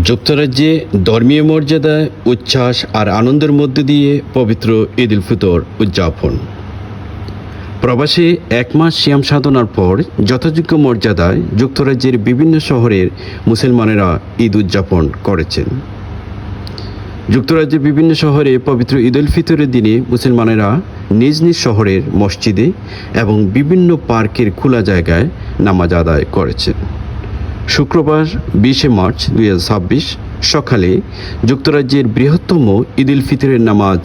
যুক্তরাজ্যে ধর্মীয় মর্যাদা, উচ্ছ্বাস আর আনন্দের মধ্য দিয়ে পবিত্র ঈদ উল ফিতর উদযাপন। প্রবাসে এক মাস সিয়াম সাধনার পর যথাযোগ্য মর্যাদায় যুক্তরাজ্যের বিভিন্ন শহরের মুসলমানেরা ঈদ উদযাপন করেছেন। যুক্তরাজ্যের বিভিন্ন শহরে পবিত্র ঈদ উল ফিতরের দিনে মুসলমানেরা নিজ নিজ শহরের মসজিদে এবং বিভিন্ন পার্কের খোলা জায়গায় নামাজ আদায় করেছেন। শুক্রবার 20 মার্চ 2026 সকালে যুক্তরাজ্যের বৃহত্তম ঈদ উল ফিতরের নামাজ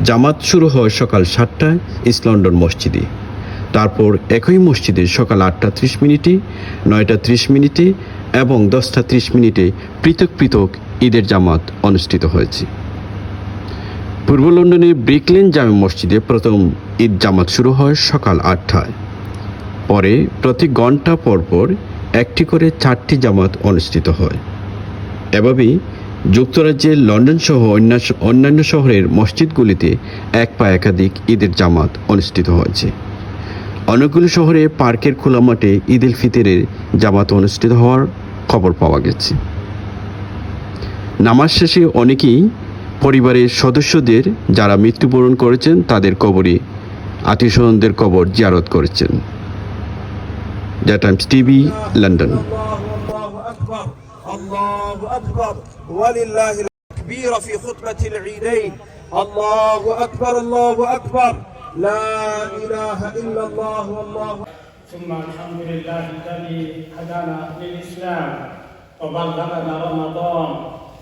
জামাত শুরু হয় সকাল 7টায় ইস্ট লন্ডন মসজিদে। তারপর একই মসজিদে সকাল 8টা 30 মিনিটে, 9টা 30 মিনিটে এবং 10টা 30 মিনিটে পৃথক পৃথক ঈদের জামাত অনুষ্ঠিত হয়েছে। পূর্ব লন্ডনের ব্রিকলেন জামে মসজিদে প্রথম ঈদ জামাত শুরু হয় সকাল 8টায়। পরে প্রতি ঘন্টা পরপর একটি করে 4টি জামাত অনুষ্ঠিত হয়। এভাবেই যুক্তরাজ্যের লন্ডন সহ অন্যান্য শহরের মসজিদগুলিতে এক পা একাধিক ঈদের জামাত অনুষ্ঠিত হয়েছে। অনেকগুলো শহরে পার্কের খোলা মাঠে ঈদ উল ফিতরের জামাত অনুষ্ঠিত হওয়ার খবর পাওয়া গেছে। নামাজ শেষে অনেকেই পরিবারের সদস্যদের যারা মৃত্যুবরণ করেছেন তাদের কবরে আত্মীয়স্বজনদের কবর জিয়ারত করেছেন। The Times TV, London. الله أكبر ولله التكبير في خطبة العيدين. الله أكبر الله أكبر لا إله إلا الله والله. ثم الحمد لله الذي هدانا للإسلام وبلغنا رمضان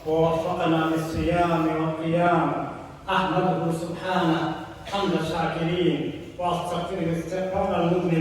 ووفقنا للصيام والقيام. أحمده سبحانه حمد الشاكرين وأستغفره استغفار المذنبين.